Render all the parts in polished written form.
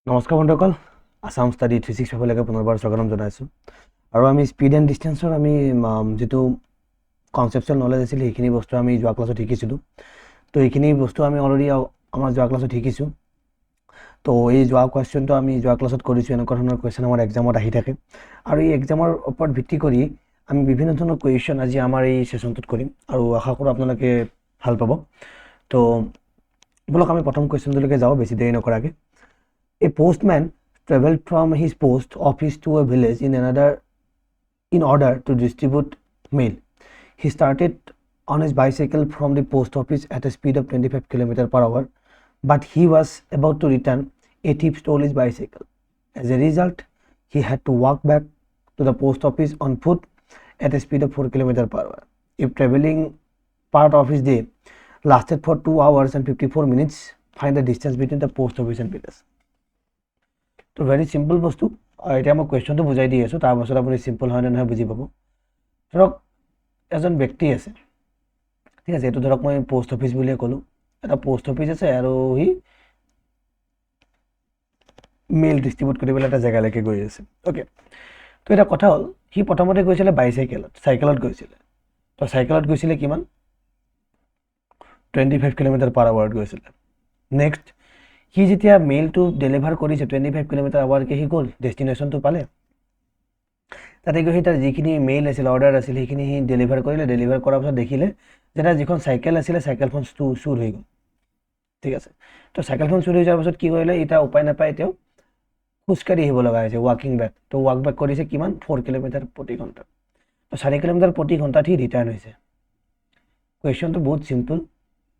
নমস্কাৰ বন্ধুসকল, আসাম ষ্টাডি 365 পুনৰবাৰ স্বাগতম জনাইছোঁ। আৰু আমি স্পীড এণ্ড ডিষ্টেঞ্চৰ আমি যিটো কনচেপচুৱেল নলেজ আছিল সেইখিনি বস্তু আমি যোৱা ক্লাছত শিকিছিলোঁ। তো এইখিনি বস্তু আমি অলৰেডি আমাৰ যোৱা ক্লাছত শিকিছোঁ। তো এই যোৱা কুৱেশ্যনটো আমি যোৱা ক্লাছত কৰিছোঁ। এনেকুৱা ধৰণৰ কুৱেশ্যন আমাৰ এক্সামত আহি থাকে, আৰু এই এক্সামৰ ওপৰত ভিত্তি কৰি আমি বিভিন্ন ধৰণৰ কুৱেশ্যন আজি আমাৰ এই ছেশ্যনটোত কৰিম, আৰু আশা কৰোঁ আপোনালোকে ভাল পাব। তো বলক আমি প্ৰথম কুৱেশ্যনটোলৈকে যাওঁ বেছি দেৰি নকৰাকৈ। A postman traveled from his post office to a village in order to distribute mail. He started on his bicycle from the post office at a speed of 25 km/h, but he was about to return. A thief stole his bicycle. As a result, he had to walk back to the post office on foot at a speed of 4 km/h. If traveling part of his day lasted for 2 hours and 54 minutes, find the distance between the post office and village. তো very simple বস্তু। এতিয়া মই কুৱেশ্যনটো বুজাই দি আছোঁ, তাৰপাছত আপুনি simple হয় নে নহয় বুজি পাব। ধৰক এজন ব্যক্তি আছে, ঠিক আছে, এইটো ধৰক মই পোষ্ট অফিচ বুলিয়ে ক'লোঁ। এটা পোষ্ট অফিচ আছে আৰু সি মেইল ডিষ্ট্ৰিবিউট কৰিবলৈ এটা জেগালৈকে গৈ আছে। অ'কে, তো এটা কথা হ'ল, সি প্ৰথমতে গৈছিলে চাইকেলত গৈছিলে। তো চাইকেলত গৈছিলে কিমান? 25 km/h গৈছিলে। নেক্সট, সি যেতিয়া মেইলটো ডেলিভাৰ কৰিছে 25 km/hকে, সি গ'ল, ডেষ্টিনেশ্যনটো পালে। তাতে গৈ সি তাৰ যিখিনি মেইল আছিল, অৰ্ডাৰ আছিল, সেইখিনি সি ডেলিভাৰ কৰিলে। ডেলিভাৰ কৰাৰ পাছত দেখিলে যে তাৰ যিখন চাইকেল আছিলে চাইকেলখন চুৰ হৈ গ'ল। ঠিক আছে, তো চাইকেলখন চুৰ হৈ যোৱাৰ পাছত কি কৰিলে, এতিয়া উপায় নাপায়, তেওঁ খোজকাঢ়ি আহিব লগা হৈছে, ৱাকিং বেক। তো ৱাক বেক কৰিছে কিমান? 4 km/h। তো 4 km/h সি ৰিটাৰ্ণ হৈছে। কুৱেশ্যনটো বহুত চিম্পল।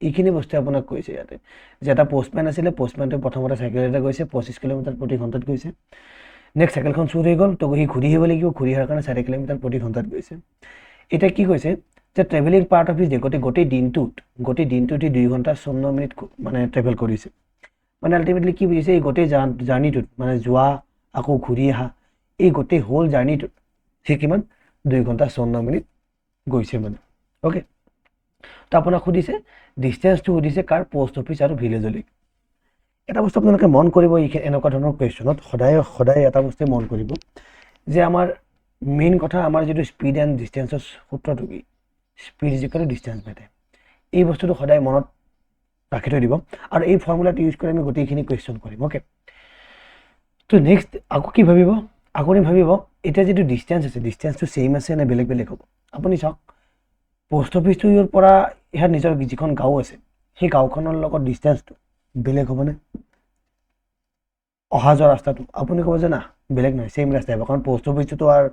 এইখিনি বস্তু আপোনাক কৈছে ইয়াতে যে এটা পোষ্টমেন আছিলে, পোষ্টমেনটোৱে প্ৰথমতে চাইকেলতে গৈছে, 25 km/h গৈছে। নেক্সট চাইকেলখন চুৰ হৈ গ'ল, তো সি ঘূৰি আহিব লাগিব, ঘূৰি অহাৰ কাৰণে 4 km/h গৈছে। এতিয়া কি কৈছে যে travelling part of his day, গোটেই দিনটোত সি 2 ঘণ্টা 14 মিনিট মানে ট্ৰেভেল কৰিছে। মানে আল্টিমেটলি কি বুজিছে, এই গোটেই জাৰ্ণিটোত, মানে যোৱা আকৌ ঘূৰি অহা, এই গোটেই হোল জাৰ্ণিটোত সি কিমান? 2 ঘণ্টা 14 মিনিট গৈছে মানে। অ'কে, তো আপোনাক সুধিছে ডিষ্টেঞ্চটো, সুধিছে কাৰ? পোষ্ট অফিচ আৰু ভিলেজলৈ। এটা বস্তু আপোনালোকে মন কৰিব, এনেকুৱা ধৰণৰ কুৱেশ্যনত সদায় এটা বস্তুৱে মন কৰিব যে আমাৰ মেইন কথা, আমাৰ যিটো স্পীড এণ্ড ডিষ্টেঞ্চৰ সূত্ৰটো কি? Speed is equal to distance by time. এই বস্তুটো সদায় মনত ৰাখি থৈ দিব, আৰু এই ফৰ্মুলাটো ইউজ কৰি আমি গোটেইখিনি কুৱেশ্যন কৰিম। অ'কে, তো নেক্সট আকৌ কি ভাবিব? আপুনি ভাবিব এতিয়া যিটো ডিষ্টেঞ্চ আছে, ডিষ্টেঞ্চটো ছেইম আছে নে বেলেগ বেলেগ হ'ব? আপুনি চাওক, পোষ্ট অফিচটোৰ পৰা ইয়াৰ নিজৰ যিখন গাঁও আছে, সেই গাঁওখনৰ লগত ডিষ্টেঞ্চটো বেলেগ হ'বনে? অহা যোৱা ৰাস্তাটো আপুনি ক'ব যে না, বেলেগ নহয়, ছেইম ৰাস্তাই হ'ব, কাৰণ পোষ্ট অফিচটোতো আৰু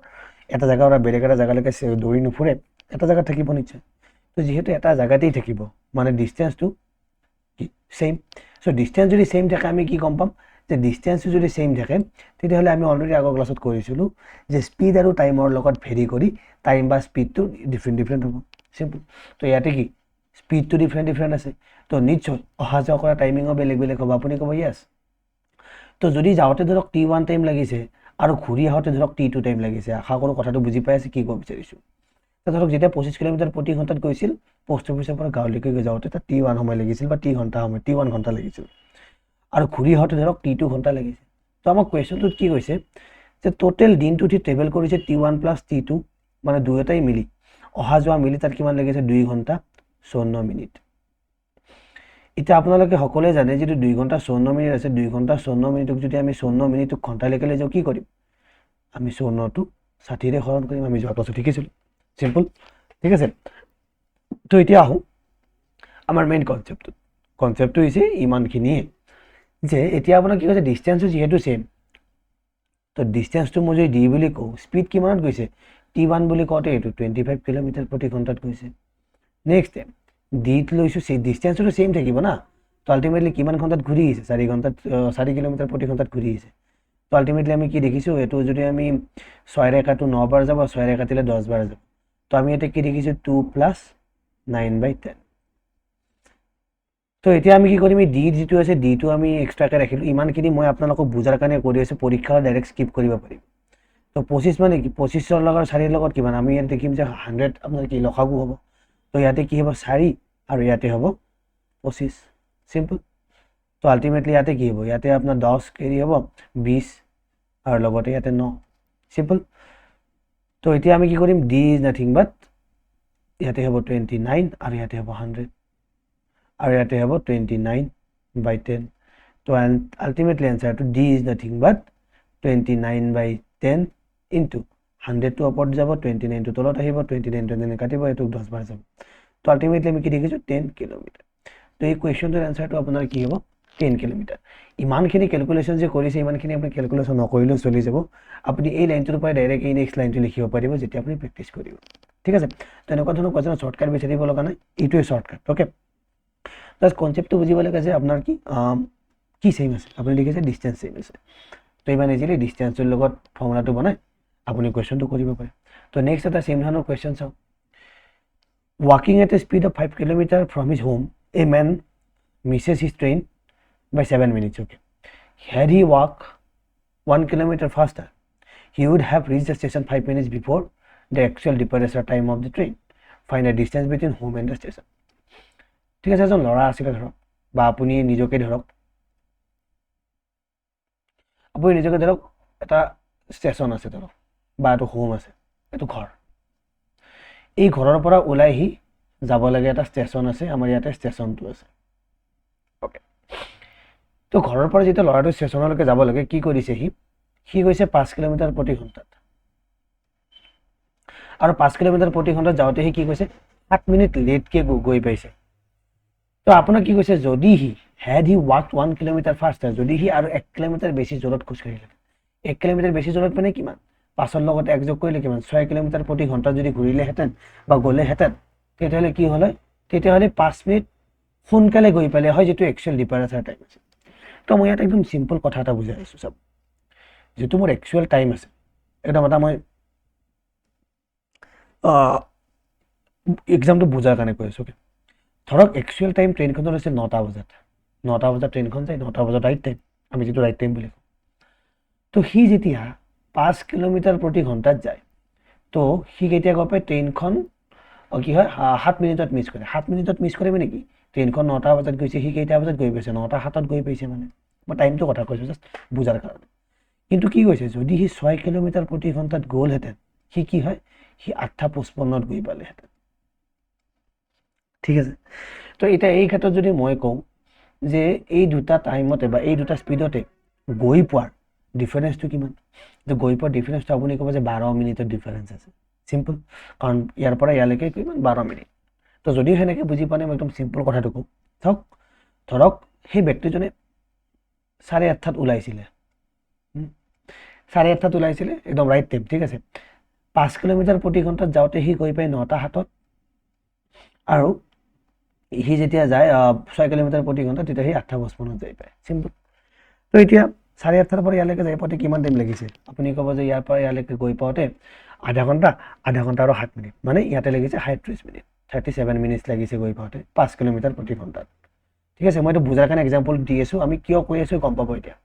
এটা জেগাৰ পৰা বেলেগ এটা জেগালৈকে দৌৰি নুফুৰে, এটা জেগাত থাকিব নিশ্চয়। তো যিহেতু এটা জেগাতেই থাকিব, মানে ডিষ্টেঞ্চটো কি? ছেইম। চ' ডিষ্টেঞ্চ যদি ছেইম থাকে, আমি কি গম পাম যে ডিষ্টেঞ্চটো যদি ছেইম থাকে, তেতিয়াহ'লে আমি অলৰেডি আগৰ ক্লাছত কৰিছিলোঁ যে স্পীড আৰু টাইমৰ লগত ভেৰি কৰি টাইম বা স্পীডটো ডিফাৰেণ্ট হ'ব। চিম্পল। তো ইয়াতে কি স্পীডটো ডিফাৰেণ্ট আছে, তো নিশ্চয় অহা যোৱা কৰা টাইমিঙো বেলেগ হ'ব। আপুনি ক'ব য়েছ। তো যদি যাওঁতে ধৰক T1 টাইম লাগিছে আৰু ঘূৰি আহোঁতে ধৰক T2 টাইম লাগিছে, আশা কৰোঁ কথাটো বুজি পাই আছে কি ক'ব বিচাৰিছোঁ। তো ধৰক যেতিয়া 25 km/h গৈছিল, পোষ্ট অফিচৰ পৰা গাঁৱলৈকে যাওঁতে তাত T1 সময় লাগিছিল, বা T1 ঘণ্টা লাগিছিল, আৰু ঘূৰি আহোঁতে ধৰক T2 ঘণ্টা লাগিছে। তো আমাক কুৱেশ্যনটোত কি কৈছে যে টোটেল দিনটোত সি ট্ৰেভেল কৰিছে T1 + T2, মানে দুয়োটাই মিলি, অহা যোৱা মিলি তাত কিমান লাগিছে? 2 ঘণ্টা 14 মিনিট। এতিয়া আপোনালোকে সকলোৱে জানে যিটো 2 ঘণ্টা 14 মিনিট আছে, 2 ঘণ্টা 14 মিনিটক যদি আমি 14 মিনিটক ঘণ্টালৈকে লৈ যাওঁ, কি কৰিম? আমি 14টো 60ৰে হৰণ কৰিম। আমি যোৱা ক্লাছত শিকিছিলোঁ, চিম্পল। ঠিক আছে, তো এতিয়া আহোঁ আমাৰ মেইন কনচেপ্টটো হৈছে ইমানখিনিয়ে, যে এতিয়া আপোনাৰ কি কৈছে, ডিষ্টেঞ্চটো যিহেতু ছেইম, তো ডিষ্টেঞ্চটো মই যদি ডি বুলি কওঁ, স্পীড কিমানত গৈছে? T1 বুলি কওঁতে এইটো 25 km/h গৈছে। নেক্সট ডিত লৈছোঁ, ডিষ্টেঞ্চটো ছেইম থাকিব না, তো আল্টিমেটলি কিমান ঘণ্টাত ঘূৰি আহিছে? 4 km/h ঘূৰি আহিছে। তো আল্টিমেটলি আমি কি দেখিছোঁ, এইটো যদি আমি 6ৰে কাটো 9 বাৰ যাব, 6ৰে কাটিলে 10 বাৰ যাব। তো আমি এতিয়া কি দেখিছোঁ? 2 + 9/10। তো এতিয়া আমি কি কৰিম? এই ডি যিটো আছে, ডিটো আমি এক্সট্ৰাকৈ ৰাখিলোঁ। ইমানখিনি মই আপোনালোকক বুজাৰ কাৰণে কৰি আছোঁ, পৰীক্ষা ডাইৰেক্ট স্কিপ কৰিব পাৰিম। তো 25 মানে কি? 25ৰ লগত 4ৰ লগত কিমান? আমি ইয়াত দেখিম যে 100 আপোনাৰ কি লসাগু হ'ব। তো ইয়াতে কি হ'ব? 4, আৰু ইয়াতে হ'ব 25। চিম্পল। তো আল্টিমেটলি ইয়াতে কি হ'ব ইয়াতে আপোনাৰ 10 কেৰি হ'ব 20 আৰু লগতে ইয়াতে 9 সিম্পল তো এতিয়া আমি কি কৰিম d ইজ নাথিং বাট ইয়াতে হ'ব 29 আৰু ইয়াতে হ'ব 100 আৰু ইয়াতে হ'ব 29/10 তো আল্টিমেটলি আনসাৰটো d is nothing but 29/10 into 100 টো ওপৰত যাব 29 টো তলত আহিব 29 কাটিব এটো 10 বাৰ যাব তো আল্টিমেটলি আমি কি দেখিছো 10 কিলোমিটাৰ তো এই কোৱেশ্চনটোৰ আনসাৰটো আপোনাৰ কি হ'ব 10 কিলোমিটাৰ ইমানখিনি ক্যালকুলেশন যে কৰিছে ইমানখিনি আপুনি ক্যালকুলেশন নকৰিলেও চলি যাব আপুনি এই লাইনটোৰ পৰা ডাইৰেক্ট এই নেক্সট লাইনটো লিখিব পাৰিব যেতিয়া আপুনি প্ৰেক্টিস কৰিব ঠিক আছে তো এনেকুৱা ধৰণৰ কোৱেশ্চন শৰ্টকাট বিচাৰিব লগা নাই এইটোৱে শৰ্টকাট ওকে জাস্ট কনসেপ্টটো বুজিব লাগে যে আপোনাৰ কি সেম আছে আপুনি লিখিছে ডিসটেন্স সেম আছে তো ইমান ইজিলি ডিসটেন্সৰ লগত ফৰ্মুলাটো বনাই আপুনি কোৱেশ্চনটো কৰিব পাৰে তো নেক্সট এটা সেম ধৰণৰ কোৱেশ্চন চাও walking at a speed of 5 km from his home a man misses his train by 7 minutes okay had he walked 1 kilometer faster he would have reached the station 5 minutes before the actual departure time of the train find the distance between home and the station ঠিক আছে এজন লৰা আছিল ধৰক বা আপুনি নিজকে ধৰক এটা ষ্টেচন আছে ধৰক বা এটো হোম আছে এটো ঘৰ এই ঘৰৰ পৰা ওলাই হি যাব লাগে এটা ষ্টেচন আছে আমাৰ ইয়াতে ষ্টেচনটো আছে ওকে তো ঘৰৰ পৰা যেটা লৰাটো ষ্টেচনলৈকে যাব লাগে কি কৰিছে হি গৈছে 5 কিলোমিটাৰ প্ৰতি ঘণ্টাত আৰু 5 কিলোমিটাৰ প্ৰতি ঘণ্টাত যাওঁতে হি কি কৈছে 7 মিনিট লেট কে গৈ পাইছে তো আপোনাক কি কৈছে যদি হি had he walked 1 kilometer faster যদি হি আৰু 1 কিলোমিটাৰ বেছি জোৰত খোজ কাঢ়িলে 1 কিলোমিটাৰ বেছি জোৰত মানে কিমান পাছৰ লগত এক যোগ কৰিলে কিমান 6 কিলোমিটাৰ প্ৰতি ঘণ্টা যদি ঘূৰিলে হেতেন বা গলে হেতেন তেতিয়াহলে কি হলে তেতিয়াহলে 5 মিনিট সোনকালে গৈ পালে হয় যেটো একচুয়াল ডিপাৰেচাৰ টাইম আছে তো মই ইয়াত একদম সিম্পল কথা এটা বুজাই আছো সব যেটো মোৰ একচুয়াল টাইম আছে এটা কথা মই এক্সামটো বুজাৰ কাৰণে কৈ আছো ধৰক একচুয়াল টাইম ট্ৰেইনখনৰ আছে 9টা বজাত ট্ৰেইনখন যায় 9টা বজাত ৰাইট টাইম আমি যেটো ৰাইট টাইম বুলি কওঁ তো হি যেতিয়া 5 কিলোমিটাৰ প্ৰতি ঘণ্টাত যায় তো হি কেতিয়া গৈ পায় ট্ৰেইনখন কি হয় 7 মিনিটত মিছ কৰে 7 মিনিটত মিছ কৰে মানে কি ট্ৰেইনখন 9টা বজাত গৈছে হি কেতিয়া বজাত গৈ পাইছে 9টা 7ত গৈ পাইছে মানে মই টাইমটো কথা কৈছো জাস্ট বুজাৰ কাৰণে কিন্তু কি কৈছে যদি হি 6 কিলোমিটাৰ প্ৰতি ঘণ্টাত গ'ল হেতেন হি কি হয় হি 8:55ত গৈ পালে হেতেন ঠিক আছে তো এটা এই ক্ষেত্ৰত যদি মই কওঁ যে এই দুটা টাইমতে বা এই দুটা স্পিডতে গৈ পোৱাৰ ডিফাৰেন্সটো কিমান তো গৈ পোৱাৰ ডিফাৰেন্সটো আপুনি ক'ব যে 12 মিনিটৰ ডিফাৰেন্স আছে সিম্পল কাৰণ ইয়াৰ পৰা ইয়ালৈকে কিমান 12 মিনিট তো যদি হেনেকে বুজি পানে মই একদম সিম্পল কথাটো কওঁ ধৰক সেই ব্যক্তিজনে 8:30ত ওলাইছিলে 8:30ত ওলাইছিলে একদম ৰাইট টাইম ঠিক আছে 5 কিলোমিটাৰ প্ৰতি ঘণ্টাত যাওঁতে হি গৈ পায় 9টা 7ত আৰু হি যেতিয়া যায় 6 কিলোমিটাৰ প্ৰতি ঘণ্টা তেতিয়া হি 8:55ত যাই পায় সিম্পল তো এতিয়া 8:30ৰ পৰা ইয়ালৈকে যাই পাওঁতে কিমান টাইম লাগিছে আপুনি ক'ব যে ইয়াৰ পৰা ইয়ালৈকে গৈ পাওঁতে আধা ঘণ্টা আৰু 7 মিনিট মানে ইয়াতে লাগিছে 37 মিনিট 37 মিনিট লাগিছে গৈ পাওঁতে 5 কিলোমিটাৰ প্ৰতি ঘণ্টাত ঠিক আছে মই এটা বুজাৰ কাৰণে এক্সাম্পল দি আছো আমি কিয় কৈ আছো গম পাব এতিয়া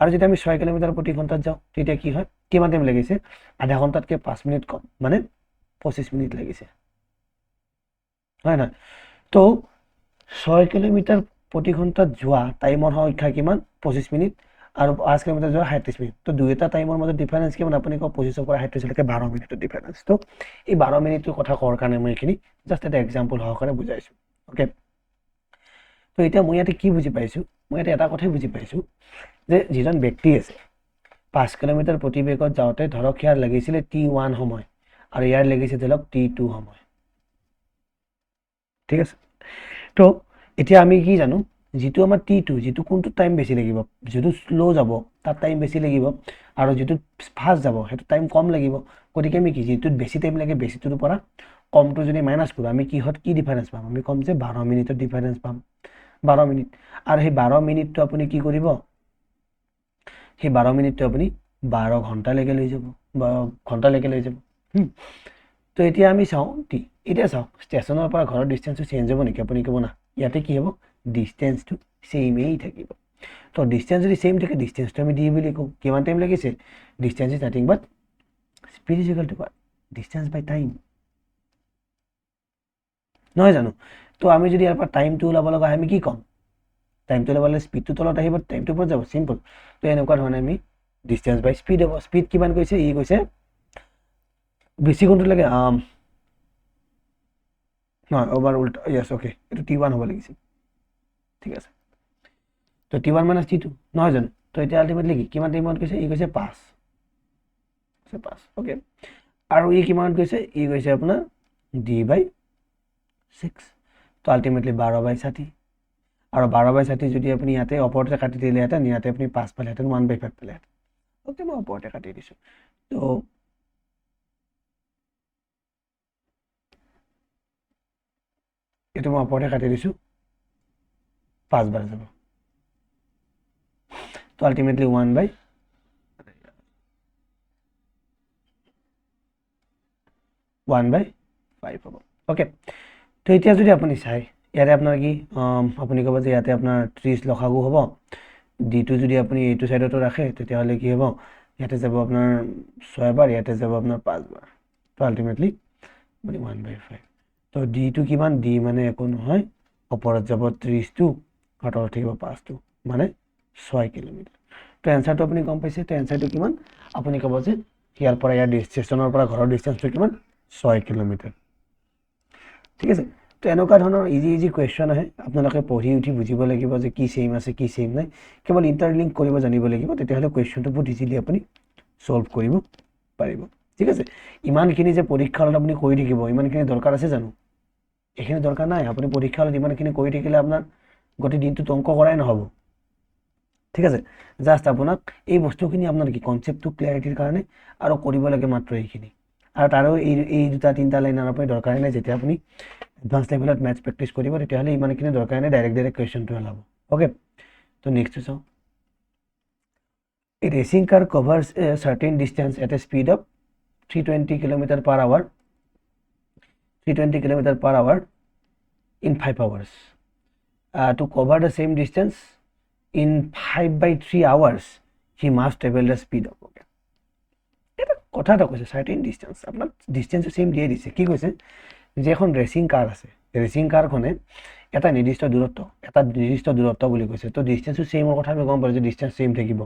আৰু যেতিয়া আমি 6 কিলোমিটাৰ প্ৰতি ঘণ্টাত যাওঁ তেতিয়া কি হয় কিমান টাইম লাগিছে আধা ঘণ্টাতকৈ 5 মিনিট কম মানে 25 মিনিট লাগিছে হয় না তো 6 কিলোমিটাৰ প্ৰতি ঘণ্টাত যোৱা টাইমৰ সংখ্যা কিমান 25 মিনিট আৰু 5 কিলোমিটাৰ যোৱা 37 মিনিট তো দুইটা টাইমৰ মাজত ডিফাৰেন্স কিমান আপুনি কো 25 পৰা 37 লৈকে 12 মিনিটৰ ডিফাৰেন্স তো এই 12 মিনিটৰ কথা কোৱাৰ কাৰণে মই এখিনি জাস্ট এটা এক্সাম্পল সহকাৰে বুজাইছো ওকে তো এতিয়া মই ইয়াতে কি বুজি পাইছো মই ইয়াতে এটা কথাই বুজি পাইছো যে যিজন ব্যক্তি আছে 5 কিলোমিটাৰ প্ৰতি বেগত যাওঁতে ধৰক ইয়াৰ লাগিছিলে t1 সময় আৰু ইয়াৰ লাগিছে ধৰক t2 সময় ঠিক আছে তো এতিয়া আমি কি জানো যেটো আমাৰ t2 যেটো কোনটো টাইম বেছি লাগিব যেটো স্লো যাব তাৰ টাইম বেছি লাগিব আৰু যেটো ফাস্ট যাব হেতু টাইম কম লাগিব গতিকে আমি কি যেটো বেছি টাইম লাগে বেছিটোৰ পৰা কমটো যদি মাইনাস কৰো আমি কিহত কি ডিফাৰেন্স পাম আমি কম যে 12 মিনিটৰ ডিফাৰেন্স পাম 12 মিনিট আৰু সেই 12 মিনিটটো আপুনি কি কৰিব সেই 12 মিনিটটো আপুনি 12 ঘণ্টা লৈকে লৈ যাব বা ঘণ্টা লৈকে লৈ যাব তো এতিয়া আমি চাও এতিয়া চাও ষ্টেচনৰ পৰা ঘৰৰ ডিসটেন্সটো চেঞ্জ হ'ব নেকি আপুনি ক'ব না ইয়াতে কি হ'ব ডিসটেন্সটো সেমই থাকিব তো ডিসটেন্স যদি সেম থাকে ডিসটেন্সটো আমি ডি বুলি কওঁ কিমান টাইম লাগিছে distance is nothing but speed is equal to what distance by time নহয় জানো তো আমি যদি ইয়াৰ পৰা টাইমটো ওলাব লগা আমি কি কম টাইমটো ল'ব হ'লে স্পীডটো তলত আহিব, টাইমটো ওপৰত যাব, চিম্পল। তো এনেকুৱা ধৰণে আমি ডিষ্টেঞ্চ বাই স্পীড হ'ব। স্পীড কিমান কৈছে, ই কৈছে বেছি কোনটো লাগে, নহয় অভাৰ উল্টা, য়েছ অ'কে, এইটো T1 হ'ব লাগিছিল, ঠিক আছে। তো T1 মাইনাছ T2 নহয় জানো। তো এতিয়া আল্টিমেটলি কি কিমান টাইমত কৈছে, ই কৈছে 5, অ'কে। আৰু ই কিমানত কৈছে, ই কৈছে আপোনাৰ D/6। তো আল্টিমেটলি 12/60, আৰু 12/60 যদি আপুনি ইয়াতে ওপৰতে কাটি দিলেহেঁতেন, ইয়াতে আপুনি 5 পালেহেঁতেন, 1/5 পালেহেঁতেন। অ'কে, মই ওপৰতে কাটি দিছোঁ। তো এইটো মই ওপৰতে কাটি দিছোঁ, 5 বাৰ যাব। তো আল্টিমেটলি 1/5 হ'ব, অ'কে। তো এতিয়া যদি আপুনি চাই, ইয়াতে আপোনাৰ কি আপুনি ক'ব যে ইয়াতে আপোনাৰ 30 লসাগু হ'ব, ডিটো যদি আপুনি এইটো চাইডতো ৰাখে তেতিয়াহ'লে কি হ'ব, ইয়াতে যাব আপোনাৰ 6 বাৰ, ইয়াতে যাব আপোনাৰ 5 বাৰ। তো আল্টিমেটলি আপুনি 1/5। তো ডিটো কিমান, ডি মানে একো নহয়, ওপৰত যাব 30টো, আৰু তলত থাকিব 5টো, মানে 6 কিলোমিটাৰ। তো এনচাৰটো আপুনি গম পাইছে। তো এনচাৰটো কিমান, আপুনি ক'ব যে ইয়াৰ পৰা ইয়াৰ ষ্টেচনৰ পৰা ঘৰৰ ডিষ্টেঞ্চটো কিমান, 6 কিলোমিটাৰ, ঠিক আছে। তো এনেকুৱা ধৰণৰ ইজি কুৱেশ্যন আহে, আপোনালোকে পঢ়ি উঠি বুজিব লাগিব যে কি ছেইম আছে কি ছেইম নাই, কেৱল ইণ্টাৰলিংক কৰিব জানিব লাগিব, তেতিয়াহ'লে কুৱেশ্যনটো বহুত ইজিলি আপুনি ছল্ভ কৰিব পাৰিব, ঠিক আছে। ইমানখিনি যে পৰীক্ষা হলত আপুনি কৰি থাকিব, ইমানখিনি দৰকাৰ আছে জানো, এইখিনি দৰকাৰ নাই। আপুনি পৰীক্ষা হলত ইমানখিনি কৰি থাকিলে আপোনাৰ গোটেই দিনটোত অংক কৰাই নহ'ব, ঠিক আছে। জাষ্ট আপোনাক এই বস্তুখিনি আপোনাৰ কি কনচেপ্টটো ক্লিয়াৰিটিৰ কাৰণে আৰু কৰিব লাগে মাত্ৰ এইখিনি, আৰু তাৰো এই 2-3টা লাইন আৰু আপুনি দৰকাৰী নাই। যেতিয়া আপুনি এডভান্স লেভেলত মেথছ প্ৰেক্টিছ কৰিব তেতিয়াহ'লে ইমানখিনি দৰকাৰ নাই, ডাইৰেক্ট কুৱেশ্যনটো ওলাব, অ'কে। তো নেক্সটটো চাওঁ। A racing car covers a certain distance at a speed of 320 km/h, 320 km/h in 5 hours. To cover the same distance in 5/3 hours, he must travel the speed of, okay. এটা কথা এটা কৈছে, certain distance, আপোনাক ডিষ্টেঞ্চটো same দিয়ে দিছে। কি কৈছে যে এখন ৰেচিং কাৰ আছে, ৰেচিং কাৰখনে এটা নিৰ্দিষ্ট দূৰত্ব বুলি কৈছে। তো ডিষ্টেঞ্চটো ছেইমৰ কথা আমি গম পালোঁ যে ডিষ্টেঞ্চ ছেইম থাকিব।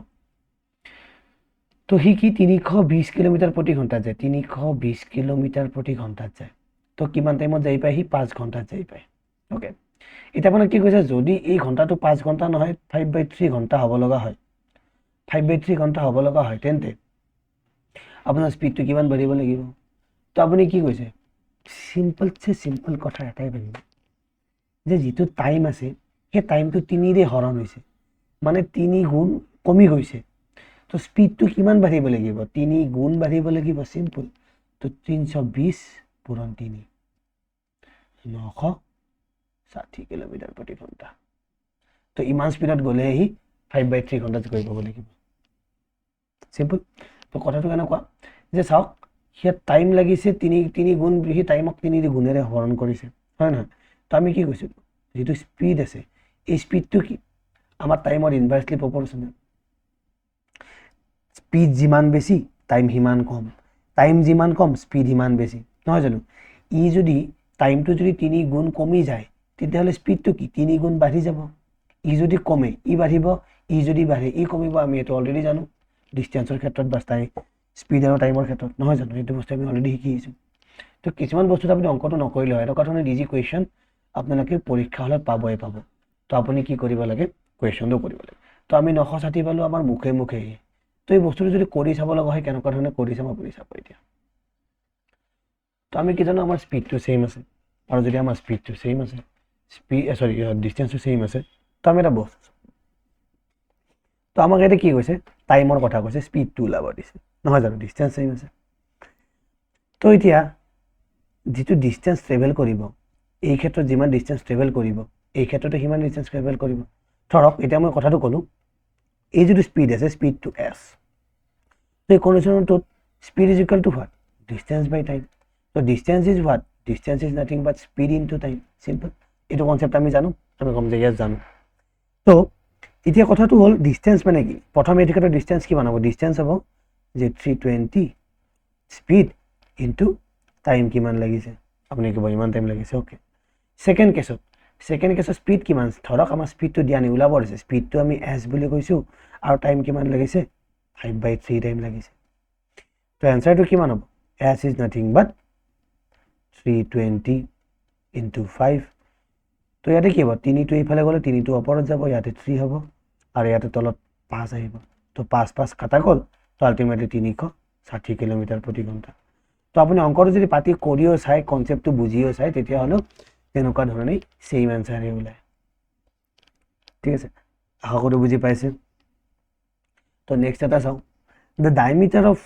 তো সি কি 320 কিলোমিটাৰ প্ৰতি ঘণ্টাত যায়, 320 কিলোমিটাৰ প্ৰতি ঘণ্টাত যায়। তো কিমান টাইমত যাই পায়, সি 5 ঘণ্টাত যাই পায়, অ'কে। এতিয়া আপোনাক কি কৈছে, যদি এই ঘণ্টাটো 5 ঘণ্টা নহয় 5/3 ঘণ্টা হ'ব লগা হয়, 5/3 ঘণ্টা হ'ব লগা হয়, তেন্তে আপোনাৰ স্পীডটো কিমান বাঢ়িব লাগিব। তো আপুনি কি কৈছে, চিম্পল কথা এটাই ভাবিব যে যিটো টাইম আছে সেই টাইমটো 3ৰে হৰণ হৈছে, মানে 3 গুণ কমি গৈছে। তো স্পীডটো কিমান বাঢ়িব লাগিব, 3 গুণ বাঢ়িব লাগিব, চিম্পল। তো 320 পূৰণ 3, 960 কিলোমিটাৰ প্ৰতি ঘণ্টা। তো ইমান স্পীডত গ'লে সি 5/3 ঘণ্টাত গৈ পাব লাগিব, চিম্পল। তো কথাটো কেনেকুৱা যে চাওক, সি টাইম লাগিছে 3 গুণ, সি টাইমক 3 গুণেৰে হৰণ কৰিছে, হয় নহয়। তো আমি কি কৈছোঁ, যিটো স্পীড আছে এই স্পীডটো কি আমাৰ টাইমৰ ইনভাৰ্চলি প্ৰপৰ্চনেল। স্পীড যিমান বেছি টাইম সিমান কম, টাইম যিমান কম স্পীড সিমান বেছি, নহয় জানো। ই যদি টাইমটো যদি 3 গুণ কমি যায় তেতিয়াহ'লে স্পীডটো কি 3 গুণ বাঢ়ি যাব। ই যদি কমে ই বাঢ়িব, ই যদি বাঢ়ে ই কমিব। আমি এইটো অলৰেডি জানো ডিষ্টেঞ্চৰ ক্ষেত্ৰত বা স্পীড আৰু টাইমৰ ক্ষেত্ৰত, নহয় জানো। এইটো বস্তু আমি অলৰেডি শিকি আহিছোঁ। তো কিছুমান বস্তুত আপুনি অংকটো নকৰিলে হয়, এনেকুৱা ধৰণৰ ইজি কুৱেশ্যন আপোনালোকে পৰীক্ষা হলত পাবই পাব। তো আপুনি কি কৰিব লাগে, কুৱেশ্যনটো কৰিব লাগে। তো আমি 960 পালোঁ আমাৰ মুখে মুখে। তো এই বস্তুটো যদি কৰি চাব লগা হয়, কেনেকুৱা ধৰণে কৰি চাম আপুনি চাব এতিয়া। তো আমি কি জানো, আমাৰ স্পীডটো ছেইম আছে, আৰু যদি আমাৰ স্পীডটো ছেইম আছে, ডিষ্টেঞ্চটো ছেইম আছে, তো আমি এটা বস্তু, তো আমাক ইয়াতে কি কৈছে, টাইমৰ কথা কৈছে, স্পীডটো ওলাব দিছে, নহয় জানো, ডিষ্টেঞ্চ ছেইম আছে। তো এতিয়া যিটো ডিষ্টেঞ্চ ট্ৰেভেল কৰিব, এই ক্ষেত্ৰত যিমান ডিষ্টেঞ্চ ট্ৰেভেল কৰিব এই ক্ষেত্ৰতে সিমান ডিষ্টেঞ্চ ট্ৰেভেল কৰিব। ধৰক এতিয়া মই কথাটো ক'লোঁ, এই যিটো স্পীড আছে স্পীডটো এছ, তো এই কণ্ডিশ্যনটোত speed is equal to what, distance by time. তো distance is what, distance is nothing but speed into time, simple. এইটো কনচেপ্ট আমি জানো, আমি ক'ম যে ইয়াত জানো। তো এতিয়া কথাটো হ'ল ডিষ্টেঞ্চ মানে কি, প্ৰথম এই ক্ষেত্ৰত ডিষ্টেঞ্চ কিমান হ'ব, ডিষ্টেঞ্চ হ'ব যে 320 স্পীড ইনটু টাইম কিমান লাগিছে, আপুনি ক'ব ইমান টাইম লাগিছে, অ'কে। ছেকেণ্ড কেছত সেকেন্ড কেছত স্পীড কিমান, ধৰক আমাৰ স্পীডটো দিয়া নাই, ওলাব দিছে, স্পীডটো আমি এছ বুলি কৈছোঁ আৰু টাইম কিমান লাগিছে 5/3 টাইম লাগিছে। তো এনচাৰটো কিমান হ'ব, S is nothing but 320 into 5। তো ইয়াতে কি হ'ব, 3টো এইফালে গ'লে 3টো ওপৰত যাব, ইয়াতে 3 হ'ব আৰু ইয়াতে তলত 5 আহিব। তো 5 কাটা গ'ল, তো আল্টিমেটলি 360 কিলোমিটাৰ প্ৰতি ঘণ্টা। তো আপুনি অংকটো যদি পাতি কৰিও চাই, কনচেপ্টটো বুজিও চাই, তেতিয়াহ'লেও তেনেকুৱা ধৰণেই ছেইম এনচাৰহে ওলায়। ঠিক আছে, আশা কৰোঁ বুজি পাইছে। তো নেক্সট এটা চাওঁ, the diameter of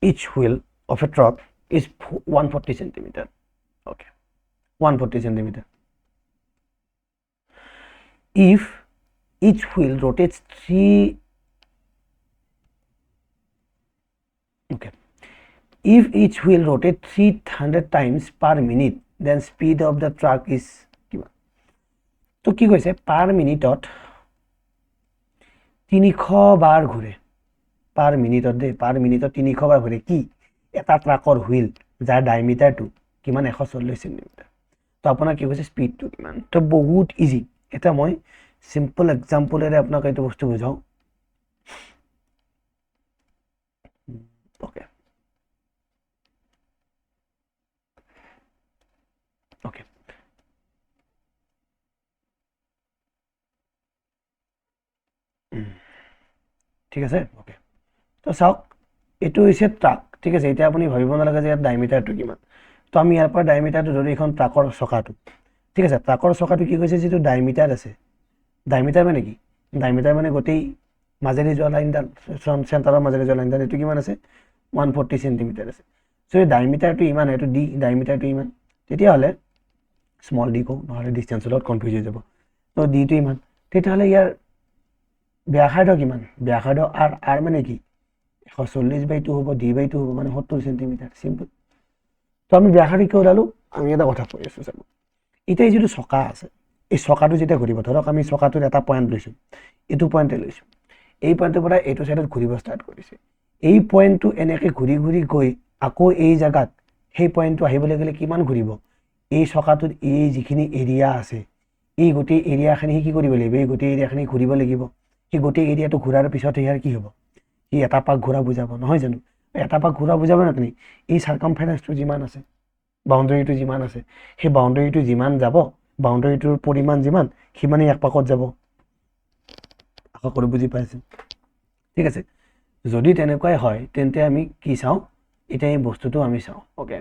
each wheel of a truck is 140 centimeter. Okay, 140 centimeter. If each wheel rotates 300 times per minute, then speed of the truck is কিমান? তো কি কৈছে, পাৰ মিনিটত 300 বাৰ ঘূৰে, পাৰ মিনিটত দেই, পাৰ মিনিটত 300 বাৰ ঘূৰে কি, এটা ট্ৰাকৰ হুইল যাৰ ডায়মিটাৰটো কিমান 140 সেন্টিমিটাৰ। তো আপোনাৰ কি কৈছে, স্পীডটো কিমান। তো বহুত ইজি, এটা মই সিম্পল এক্সাম্পলেৰে আপোনাক এইটো বস্তু বুজাওঁ। অ'কে অ'কে ঠিক আছে। অ'কে, তো চাওক, এইটো হৈছে ট্ৰাক। ঠিক আছে, এতিয়া আপুনি ভাবিব নালাগে যে ইয়াত ডায়মিটাৰটো কিমান। তো আমি ইয়াৰ পৰা ডায়মিটাৰটো ধৰি এখন ট্ৰাকৰ চকাটো, ঠিক আছে, ট্ৰাকৰ চকাটো কি কৈছে, যিটো ডায়মিটাৰ আছে, ডায়মিটাৰ মানে কি, ডায়মিটাৰ মানে গোটেই মাজেৰে যোৱা লাইনডাল, চেণ্টাৰৰ মাজেৰে যোৱা লাইনডাল, এইটো কিমান আছে 140 সেন্টিমিটাৰ আছে। চ' এই ডায়মিটাৰটো ইমান, এইটো ডি, ডায়মিটাৰটো ইমান, তেতিয়াহ'লে স্মল ডি কওঁ, নহ'লে ডিষ্টেঞ্চৰ লগত কনফিউজ হৈ যাব। তো ডিটো ইমান, তেতিয়াহ'লে ইয়াৰ ব্যাসাৰ্ধ কিমান, ব্যাসাৰ্ধ আৰ, আৰ মানে কি 140/2 হ'ব, d/2 হ'ব, মানে 70 সেন্টিমিটাৰ, চিম্পল। তো আমি ব্যাসাৰ্ধ কিয় ওলালোঁ, আমি এটা কথা কৈ আছোঁ চাব। এতিয়া এই যিটো চকা আছে, এই চকাটো যেতিয়া ঘূৰিব, ধৰক আমি চকাটোৰ এটা পইণ্ট লৈছোঁ, এইটো পইণ্টে লৈছোঁ, এই পইণ্টৰ পৰা এইটো চাইডত ঘূৰিব ষ্টাৰ্ট কৰিছে, এই পইণ্টটো এনেকৈ ঘূৰি ঘূৰি গৈ আকৌ এই জেগাত সেই পইণ্টটো আহিবলৈ গ'লে কিমান ঘূৰিব, এই চকাটোত এই যিখিনি এৰিয়া আছে, এই গোটেই এৰিয়াখিনি সি কি কৰিব লাগিব, এই গোটেই এৰিয়াখিনি ঘূৰিব লাগিব। সেই গোটেই এৰিয়াটো ঘূৰাৰ পিছত ইয়াৰ কি হ'ব, সি এটা পাক ঘূৰা বুজাব, নহয় জানো, এটা পাক ঘূৰা বুজাব নাজানি, এই চাৰ্কামফাৰেন্সটো যিমান আছে, বাউণ্ডেৰীটো যিমান আছে, সেই বাউণ্ডেৰীটো যিমান যাব, বাউণ্ডেৰীটোৰ পৰিমাণ যিমান, সিমানেই এক পাকত যাব। আশা কৰোঁ বুজি পাইছে। ঠিক আছে, যদি তেনেকুৱাই হয় তেন্তে আমি কি চাওঁ, এতিয়া এই বস্তুটো আমি চাওঁ। অ'কে,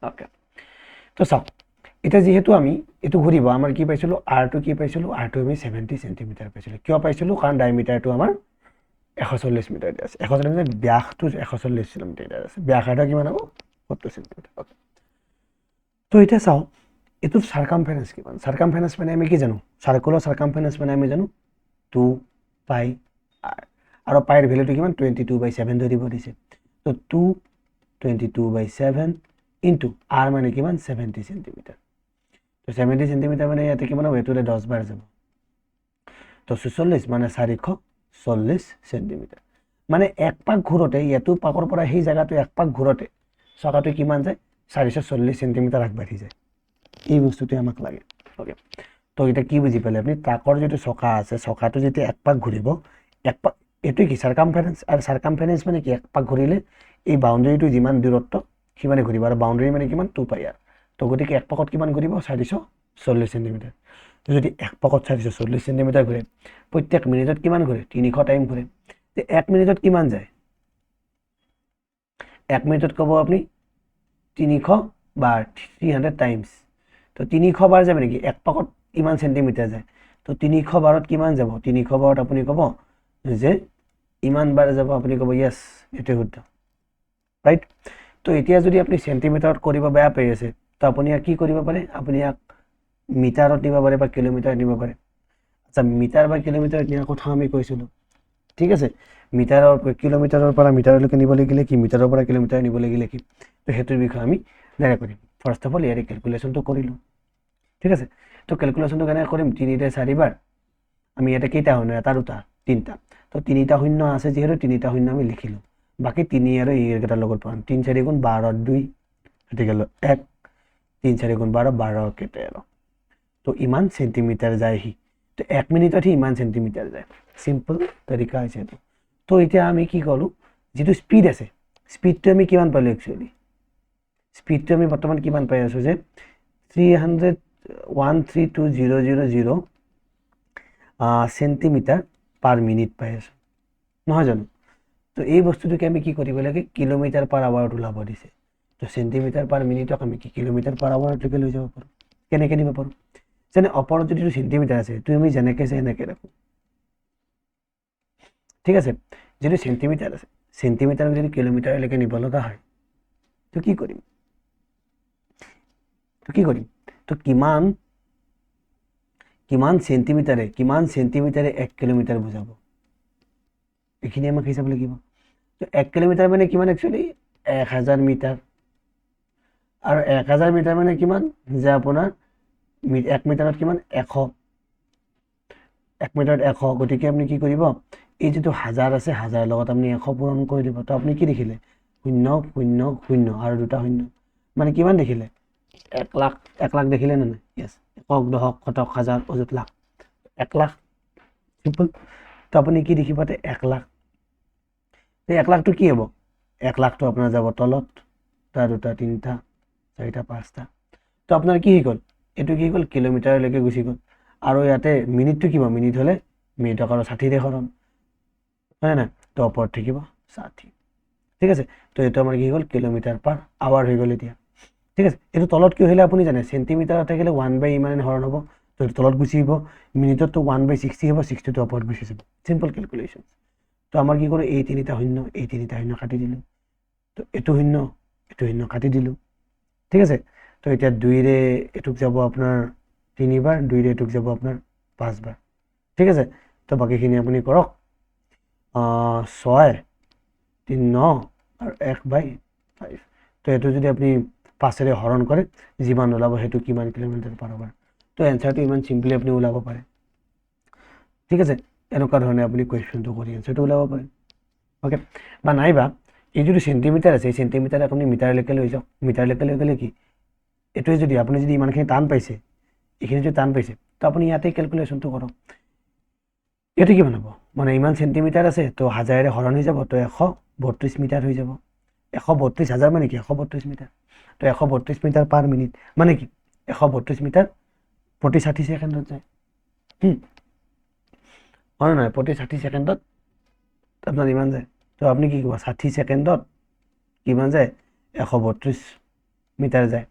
অ'কে, তো চাওক, এতিয়া যিহেতু আমি এইটো ঘূৰিব, আমাৰ কি পাইছিলোঁ, আৰটো কি পাইছিলোঁ, আৰটো আমি 70 সেন্টিমিটাৰ পাইছিলোঁ। কিয় পাইছিলোঁ, কাৰণ ডায়মিটাৰটো আমাৰ 140 মিটাৰ আছে, 140 মিটাৰ, ব্যাসটো 140 কিলোমিটাৰ আছে, ব্যাসাৰ্ধ কিমান হ'ব 70 সেন্টিমিটাৰ। অ'কে, তো এতিয়া চাওঁ, এইটোৰ চাৰ্কামফাৰেন্স কিমান। চাৰ্কামফাৰেন্স মানে আমি কি জানো, চাৰ্কুলৰ চাৰ্কামফাৰেন্স মানে আমি জানো 2πr, আৰু পাইৰ ভেলুটো কিমান 22/7 ধৰিব দিছে। তো 22/7 ইনটু আৰ মানে কিমান 70 সেন্টিমিটাৰ। তো 70 সেন্টিমিটাৰ মানে ইয়াতে কিমান হ'ব, এইটোৰে 10 বাৰ যাব, তো 46 মানে 440 সেন্টিমিটাৰ। মানে এক পাক ঘূৰোতে, এইটো পাকৰ পৰা সেই জেগাটো এক পাক ঘূৰোতে চকাটো কিমান যায়, 440 সেন্টিমিটাৰ আগবাঢ়ি যায়। এই বস্তুটোৱে আমাক লাগে। অ'কে, তো এতিয়া কি বুজি পালে আপুনি, ট্ৰাকৰ যিটো চকা আছে, চকাটো যেতিয়া এক পাক ঘূৰিব, এক পাক, এইটো কি চাৰ্কামফাৰেন্স, আৰু চাৰ্কামফাৰেন্স মানে কি, এক পাক ঘূৰিলে এই বাউণ্ডেৰীটো যিমান দূৰত্ব সিমানে ঘূৰিব, আৰু বাউণ্ডেৰী মানে কিমান 2πr। তো গতিকে এক পাকত কিমান ঘূৰিব 440 সেন্টিমিটাৰ। যদি এক পাকত 440 সেন্টিমিটাৰ ঘূৰে, প্ৰত্যেক মিনিটত কিমান ঘূৰে, 300 টাইম ঘূৰে। যে এক মিনিটত কিমান যায়, এক মিনিটত ক'ব আপুনি 300 বাৰ 300 টাইমছ। তো 300 বাৰ যাব নেকি, এক পাকত ইমান সেন্টিমিটাৰ যায়, তো 300 বাৰত কিমান যাব, 300 বাৰত আপুনি ক'ব যে ইমান বাৰ যাব, আপুনি ক'ব য়েছ, এইটোৱে শুদ্ধ, ৰাইট। তো এতিয়া যদি আপুনি সেন্টিমিটাৰত কৰিব বেয়া পাই আছে, তো আপুনি ইয়াক কি কৰিব পাৰে, আপুনি ইয়াক মিটাৰত নিব পাৰে বা কিলোমিটাৰত নিব পাৰে। আচ্ছা, মিটাৰ বা কিলোমিটাৰত নিয়াৰ কথা আমি কৈছিলোঁ, ঠিক আছে, মিটাৰৰ কিলোমিটাৰৰ পৰা মিটাৰলৈকে নিব লাগিলে কি, মিটাৰৰ পৰা কিলোমিটাৰ নিব লাগিলে কি, তো সেইটোৰ বিষয়ে আমি ডাইৰেক্ট কৰিম। ফাৰ্ষ্ট অফ অল ইয়াৰে কেলকুলেশ্যনটো কৰিলোঁ, ঠিক আছে। তো কেলকুলেশ্যনটো কেনেকৈ কৰিম, 3 × 4 বাৰ, আমি ইয়াতে কেইটা শূন্য, এটা দুটা তিনিটা, তো 3টা শূন্য আছে যিহেতু 3টা শূন্য আমি লিখিলোঁ। বাকী 3 আৰু এইকেইটাৰ লগত পাম 3 4 গুণ 12 2 এটি গেল 1 3 4 গুণ 12 12 কে 13 তো ইমান সেন্টিমিটার যায় হি তো 1 মিনিটত হি ইমান সেন্টিমিটার যায় সিম্পল তৰিকা আছে তো তো এতিয়া আমি কি কৰো যেটো স্পিড আছে স্পিডটো আমি কিমান পালো একচুয়ালি স্পিডটো আমি বৰ্তমান কিমান পাই আছো যে 30132,000 সেন্টিমিটার পার মিনিট পাই আছো নহয় জানো তো এই বস্তুটোকে আমি কি কৰিব লাগে কিলোমিটাৰ পাৰ আৱাৰত ওলাব দিছে তো সেন্টিমিটাৰ পাৰ মিনিটক আমি কি কিলোমিটাৰ পাৰ আৱাৰলৈকে লৈ যাব পাৰো কেনেকৈ নিব পাৰো যেনে ওপৰত যদি সেন্টিমিটাৰ আছে তো আমি যেনেকৈ আছে এনেকৈ ৰাখো ঠিক আছে যদি সেন্টিমিটাৰ আছে সেন্টিমিটাৰক যদি কিলোমিটাৰলৈকে নিব লগা হয় তো কি কৰিম তো কিমান সেন্টিমিটাৰে 1 কিলোমিটাৰ বুজাব এইখিনি আমাক হিচাপ লাগিব তো 1 কিলোমিটাৰ মানে কিমান একচুয়ালি 1000 মিটাৰ আৰু 1000 মিটাৰ মানে কিমান যে আপোনাৰ 1 মিটাৰত কিমান 100 1 মিটাৰত 100 গতিকে আপুনি কি কৰিব এই যেটো 1000 আছে 1000 লগত আপুনি 100 পূৰণ কৰি দিব তো আপুনি কি দেখিলে 0 0 0 আৰু দুটা 0 মানে কিমান দেখিলে 1 লাখ দেখিলে না নাই यस 1 দশক শতক হাজাৰ অযুত লাখ 1 লাখ সিম্পল তো আপুনি কি দেখি পাতে 1 লাখ তো 1 লাখটো কি হ'ব 1 লাখটো আপোনাৰ যাব তলত তা দুটা তিনটা চাৰিটা পাঁচটা তো আপোনাৰ কি হ'ল এটো কি হ'ল কিলোমিটাৰলৈকে গুচি গ'ল আৰু ইয়াতে মিনিটটো কিবা মিনিট হলে মিনিটক আৰু 60 ৰে হৰণ হয় না তো ওপৰত থাকিব 60 ঠিক আছে তো এটা আমাৰ কি হ'ল কিলোমিটাৰ পাৰ আৱাৰ হৈ গ'ল এতিয়া ঠিক আছে এটো তলত কি হলে আপুনি জানে সেন্টিমিটাৰ থাকিলে 1 ইমান হৰণ হ'ব তো তলত গুচি আহিব মিনিটত তো 1/60 হ'ব 60 তো ওপৰত গুচি যাব সিম্পল ক্যালকুলেশন তো আমাৰ কি কৰে এই তিনিটা শূন্য কাটি দিলো তো এটো শূন্য কাটি দিলো ঠিক আছে তো এটা 2 ৰে এটুক যাব আপোনাৰ 3 বাৰ 2 ৰে এটুক যাব আপোনাৰ 5 বাৰ ঠিক আছে তো বাকিখিনি আপুনি কৰক 6 3 9 আৰু 1/5 তো এটো যদি আপুনি 5 ৰে হৰণ কৰে যিমান ওলাব হেতু কিমান কিলোমিটাৰ পাৰ আৱাৰ তো এনসাৰটো ইমান সিম্পলি আপুনি ওলাব পাৰে ঠিক আছে এনেকুৱা ধৰণে আপুনি কোৱেশ্চনটো কৰি এনসাৰটো ওলাব পাৰে ওকে বা নাইবা এই যদি সেন্টিমিটাৰ আছে সেন্টিমিটাৰ আপুনি মিটাৰলৈকে লৈ যাওক মিটাৰলৈকে লৈ গ'লে কি এটোৱে যদি আপুনি যদি ইমানখিনি টান পাইছে এইখিনি যদি টান পাইছে তো আপুনি ইয়াতে ক্যালকুলেশনটো কৰক এটো কি বনাব মানে ইমান সেন্টিমিটাৰ আছে তো 1000 ৰে হৰণ হৈ যাব তো 132 মিটাৰ হৈ যাব 132,000 মানে কি 132 মিটাৰ তো 132 মিটাৰ পাৰ মিনিট মানে কি 132 মিটাৰ প্ৰতি 60 সেকেন্ডত যায় হয় না প্ৰতি 60 সেকেন্ডত আপোনাৰ ইমান যায় তো আপুনি কি কৰিব 60 সেকেন্ডত কিমান যায় 132 মিটাৰ যায়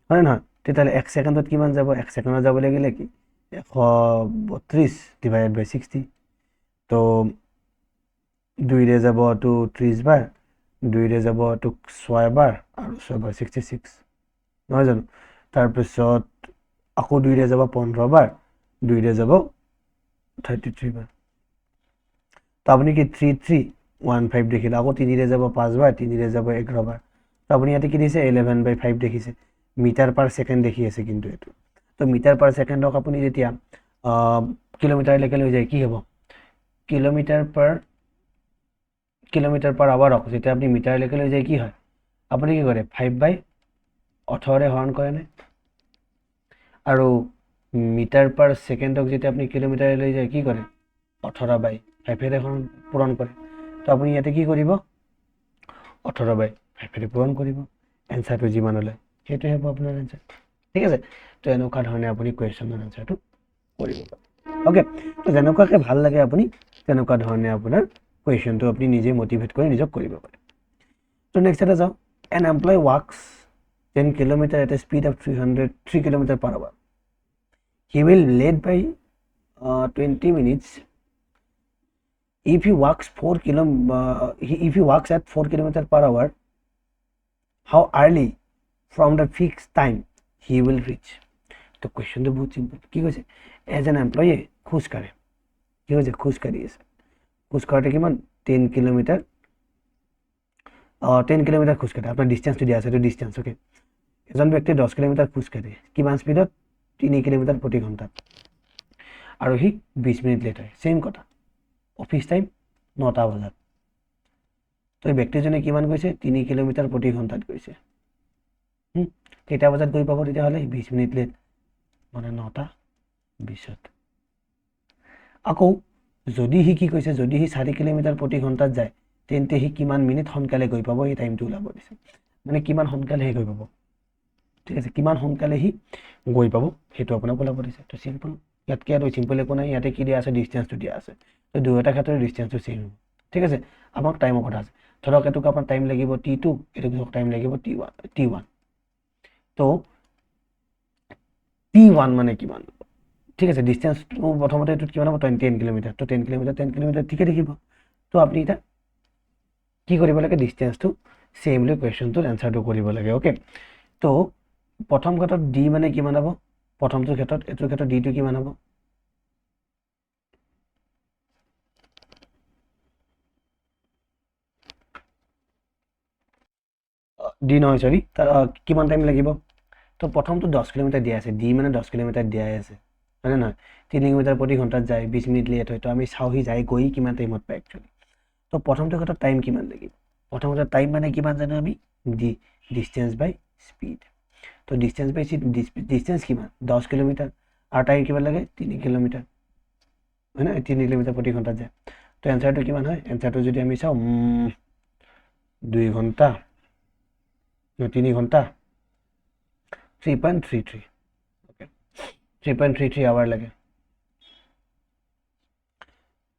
হয় না তেতিয়ালে 1 সেকেন্ডত কিমান যাব 1 সেকেন্ডত যাব লাগিলে কি 132 ডিভাইডেড বাই 60 তো 2 ৰে যাব তো 30 বাৰ 2 ৰে যাব তো 6 বাৰ আৰু 6 বাৰ 66 নহয় জানো তাৰ পিছত আকৌ 2 ৰে যাব 15 বাৰ 2 ৰে যাব 33 বাৰ তো আপুনি কি 3315 দেখিলে আকৌ 3 ৰে যাব 5 বাৰ 3 ৰে যাব 11 বাৰ তো আপুনি ইয়াতে কি দিছে 11/5 দেখিছে মিটাৰ পাৰ সেকেন্ড দেখি আছে কিন্তু এটো তো মিটাৰ পাৰ সেকেন্ডক আপুনি যেতিয়া কিলোমিটাৰলৈকে লৈ যায় কি হ'ব কিলোমিটাৰ পাৰ আৱাৰক যেতিয়া আপুনি মিটাৰলৈকে লৈ যায় কি হয় আপুনি কি কৰে 5/18 ৰে হৰণ কৰে নে আৰু মিটাৰ পাৰ সেকেন্ডক যেতিয়া আপুনি কিলোমিটাৰ লৈ যায় কি কৰে 18/5 ৰে হৰণ পূৰণ কৰে তো আপুনি ইয়াতে কি কৰিব 18/5 ৰে পূৰণ কৰিব এনসাৰটো যিমান ওলাই সেইটো হ'ব আপোনাৰ এনসাৰ ঠিক আছে তো এনেকুৱা ধৰণে আপুনি কোৱেশ্চনৰ এনসাৰটো কৰিব ওকে তো যেনেকুৱাকে ভাল লাগে আপুনি তেনেকুৱা ধৰণে আপোনাৰ কোৱেশ্চনটো আপুনি নিজে মোটিভেট কৰি নিজক কৰিব পাৰে তো নেক্সট এটা যাও an employee walks 10 kilometer at a speed of 3 kilometer per hour he will late by 20 minutes if he walks at 4 kilometer per hour how early from the fixed time he will reach তো question তো বহুত simple কি কৈছে as N employee খোজ কাঢ়ে কি কৈছে খোজ কাঢ়ি আছে খোজ কাঢ়োতে কিমান 10 কিলোমিটাৰ 10 কিলোমিটাৰ খোজ কাঢ়ে আপোনাৰ ডিসটেন্সটো দিয়া আছে তো ডিসটেন্স ওকে এজন ব্যক্তি 10 কিলোমিটাৰ খোজ কাঢ়ে কিমান স্পিডত 3 কিলোমিটাৰ প্ৰতি ঘণ্টাত আৰু হি 20 মিনিট লেট হয় সেম কথা অফিস টাইম 9টা বজাত তো এই ব্যক্তিজনে কিমান গৈছে 3 কিলোমিটাৰ প্ৰতি ঘণ্টাত গৈছে কেইটা বজাত গৈ পাব তেতিয়াহ'লে 20 মিনিট লেট মানে 9টা 20ত আকৌ যদি সি কি কৈছে যদি সি 4 কিলোমিটাৰ প্ৰতি ঘণ্টাত যায় তেন্তে সি কিমান মিনিট সোনকালে গৈ পাব এই টাইমটো ওলাব দিছে মানে কিমান সোনকালে সি গৈ পাব ঠিক আছে কিমান সোনকালে সি গৈ পাব সেইটো আপোনাক ওলাব দিছে তো সিম্পল ইয়াতকে আৰু সিম্পল একো নাই ইয়াতে কি দিয়া আছে ডিসটেন্সটো দিয়া আছে তো দুয়োটা ক্ষেত্ৰত ডিসটেন্সটো সেম হ'ব ঠিক আছে আমাক টাইমৰ কথা আছে ধৰক এটুক আপোনাৰ টাইম লাগিব t2 এটুক টাইম লাগিব t1 তো t1 মানে কিমান ঠিক আছে ডিসটেন্স প্ৰথমতে এটুত কিমান হ'ব 10 কিলোমিটাৰ তো 10 কিলোমিটাৰ ঠিকে দেখিব তো আপনি এটা কি কৰিব লাগে ডিসটেন্সটো সেম লৈ কোৱেশ্চনটোৰ এনসাৰটো কৰিব লাগে ওকে তো প্ৰথম ক্ষেত্ৰত d মানে কিমান হ'ব প্ৰথমটো ক্ষেত্ৰত এটোৰ ক্ষেত্ৰত d টো কিমান হ'ব d নহয় সৰি তাৰ কিমান টাইম লাগিব তো প্ৰথমটো 10 কিলোমিটাৰ দিয়া আছে d মানে 10 কিলোমিটাৰ দিয়া আছে মানে নহয় 3 কিলোমিটাৰ প্ৰতি ঘণ্টাত যায় 20 মিনিট লেট হয় তো আমি চাও হি যায় গৈ কিমান টাইমত পায় একচুয়ালি তো প্ৰথমটো ক্ষেত্ৰত টাইম কিমান লাগিব প্ৰথমতে টাইম মানে কিমান জানো আমি d ডিসটেন্স বাই স্পিড তো ডিসটেন্স বাই ডিসটেন্স কিমান 10 কিলোমিটাৰ আৰু টাইম কিমান লাগে 3 কিলোমিটাৰ হয় না 3 কিলোমিটাৰ প্ৰতি ঘণ্টাত যায় তো এনসাৰটো কিমান হয় এনসাৰটো যদি আমি চাও 2 ঘণ্টা 3 ঘণ্টা 3.33 ওকে 3.33 আৱাৰ লাগে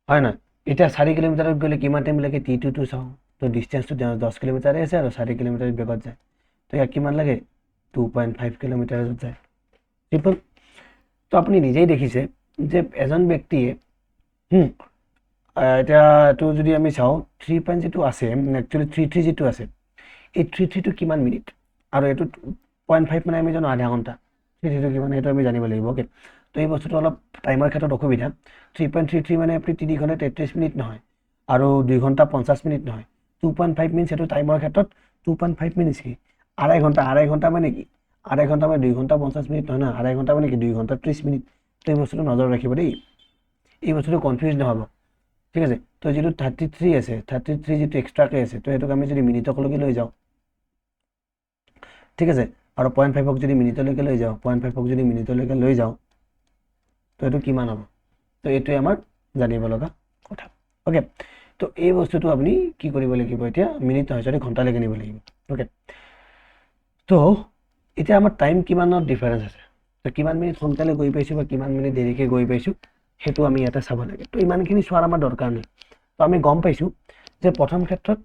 হয় না এটা 4 কিলোমিটাৰত গলে কিমান টাইম লাগে t2 টো চাও তো ডিসটেন্সটো 10 কিলোমিটাৰে আছে আৰু 4 কিলোমিটাৰ বেগত যায় তো ইয়াক কিমান লাগে 2.5 কিলোমিটাৰত যায় সিম্পল তো আপুনি নিজেই দেখিছে যে এজন ব্যক্তিয়ে এটা তো যদি আমি চাও 3 যেটো আছে একচুয়ালি 33 যেটো আছে এই 33 টো কিমান মিনিট আৰু এটো 0.5 মানে আমি জানো আধা ঘণ্টা 33 টো কিমান এটো আমি জানিব লাগিব ওকে তো এই বস্তুটো অলপ টাইমৰ ক্ষেত্ৰত অসুবিধা 3.33 মানে আপনি 3 ঘণ্টা 33 মিনিট নহয় আৰু 2 ঘণ্টা 50 মিনিট নহয় 2.5 মিনিট এটো টাইমৰ ক্ষেত্ৰত 2.5 মিনিট কি আড়াই ঘণ্টা মানে কি আড়াই ঘণ্টা মানে 2 ঘণ্টা 50 মিনিট নহয় না আড়াই ঘণ্টা মানে কি 2 ঘণ্টা 30 মিনিট তো এই বস্তুটো নজৰ ৰাখিব দেই এই বস্তুটো কনফিউজ নহব ঠিক আছে তো যেটো 33 আছে 33 যেটো এক্সট্ৰাকে আছে তো এটোক আমি যদি মিনিটকলৈকে লৈ যাও ঠিক আছে আৰু 0.5 ক যদি মিনিটলৈকে লৈ যাও 0.5 ক যদি মিনিটলৈকে লৈ যাও তো এটো কিমান হ'ব তো এটোই আমাৰ জানিব লগা কথা ওকে তো এই বস্তুটো আপুনি কি কৰিব লাগিব এতিয়া মিনিট নহয় যদি ঘণ্টা লৈকে নিব লাগিব ওকে তো এতিয়া আমাৰ টাইম কিমানৰ ডিফাৰেন্স আছে তো কিমান মিনিট সোনকালে গৈ পাইছো বা কিমান মিনিট দেৰিকে গৈ পাইছো হেতু আমি এটা চাব লাগে তো ইমানখিনি সোৱাৰ আমাৰ দৰকাৰ নাই তো আমি গম পাইছো যে প্ৰথম ক্ষেত্ৰত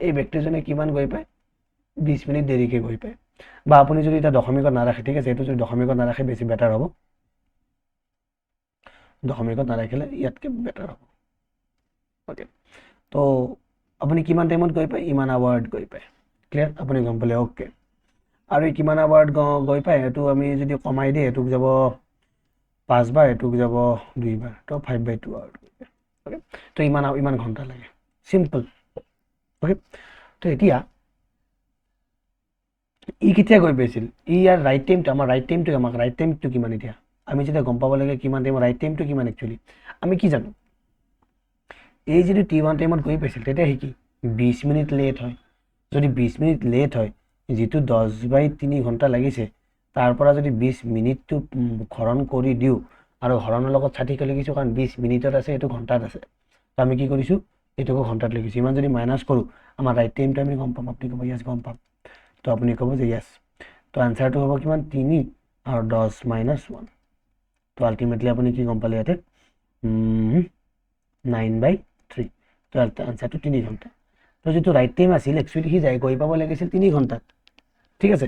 এই ব্যক্তিজনে কিমান গৈ পায় 20 মিনিট দেৰিকে গৈ পায় বা আপুনি যদি এটা দশমিকত নাৰাখে ঠিক আছে এটো যদি দশমিকত নাৰাখে বেছি বেটাৰ হ'ব দশমিকত নাৰাখিলে ইয়াতকে বেটাৰ হ'ব ওকে তো আপুনি কিমান টাইমত গৈ পায় ইমান আৱাৰত গৈ পায় ক্লিয়াৰ আপুনি গম পালে ওকে আৰু কিমান আৱাৰত গৈ পায় এটো আমি যদি কমাই দিই এটুক যাব 5 বাৰ এটুক যাব 2 বাৰ তো 5/2 আৱাৰ ওকে তো ইমান ঘণ্টা লাগে সিম্পল ওকে তো এতিয়া ই কেতিয়া গৈ পাইছিল ই ইয়াৰ ৰাইট টাইমটো আমাৰ ৰাইট টাইমটো কিমান এতিয়া আমি যেটা গম পাব লাগে কিমান টাইম ৰাইট টাইমটো কিমান একচুয়ালি আমি কি জানো এই যদি t1 টাইমত গৈ পাইছিল তেতিয়া হি কি 20 মিনিট লেট হয় যদি 20 মিনিট লেট হয় যেটো 10/3 ঘণ্টা লাগিছে তাৰ পৰা যদি 20 মিনিটটো হৰণ কৰি দিও আৰু হৰণৰ লগত 60 লিখিছো কাৰণ 20 মিনিটত আছে এটো ঘণ্টাত আছে তো আমি কি কৰিছো এটোকো ঘণ্টাত লিখিছো ইমান যদি মাইনাস কৰো আমাৰ ৰাইট টাইমটো আমি গম পাম আপনি কব ইয়াস গম পাম তো আপনি কব যে ইয়াস তো আনসাৰটো হ'ব কিমান 3 আৰু 10 - 1 তো আলটিমেটলি আপনি কি গম পালে ইয়াতে 9/3 তো আনসাৰটো 3 ঘণ্টা তো যেটো ৰাইট টাইম আছিল একচুয়ালি হি যাই গৈ পাব লাগিছিল 3 ঘণ্টাত ঠিক আছে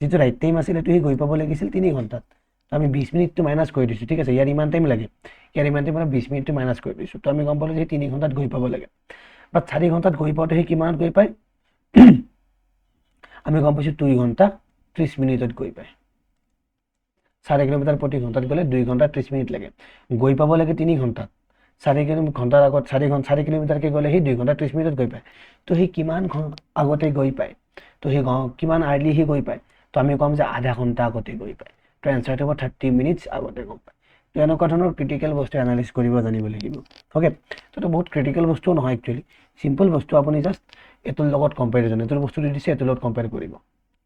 যেটো ৰাইট টাইম আছিল এটো হি গৈ পাব লাগিছিল 3 ঘণ্টাত তো আমি 20 মিনিটটো মাইনাস কৰি দিছো ঠিক আছে ইয়াৰ ইমান টাইম লাগে ইয়াৰ ইমান টাইম 20 মিনিটটো মাইনাস কৰি দিছো তো আমি গম পালো যে 3 ঘণ্টাত গৈ পাব লাগে বাট 4 ঘণ্টাত গৈ পাওতে হি কিমানত গৈ পায় আমি গম পাইছো 2 ঘণ্টা 30 মিনিটত গৈ পায় 4 কিলোমিটাৰ প্ৰতি ঘণ্টাত গলে 2 ঘণ্টা 30 মিনিট লাগে গৈ পাব লাগে 3 ঘণ্টাত 4 ঘণ্টাৰ আগত 4 কিলোমিটাৰকে গলে হি 2 ঘণ্টা 30 মিনিটত গৈ পায় তো হি কিমান আগতে গৈ পায় তো হি কিমান আৰ্লি হি গৈ পায় তো আমি কম যে আধা ঘণ্টা আগতে গৈ পায় তো এনসাৰটো হ'ব 30 মিনিটস আগতে গৈ পায় তো এনেকুৱা ধৰণৰ ক্ৰিটিকেল বস্তু এনালাইজ কৰিব জানিব লাগিব ওকে তো বহুত ক্ৰিটিকেল বস্তু নহয় একচুয়ালি সিম্পল বস্তু আপুনি জাস্ট এইটোৰ লগত কম্পেৰিজন এইটোৰ বস্তুটো দিছে এইটোৰ লগত কম্পেয়াৰ কৰিব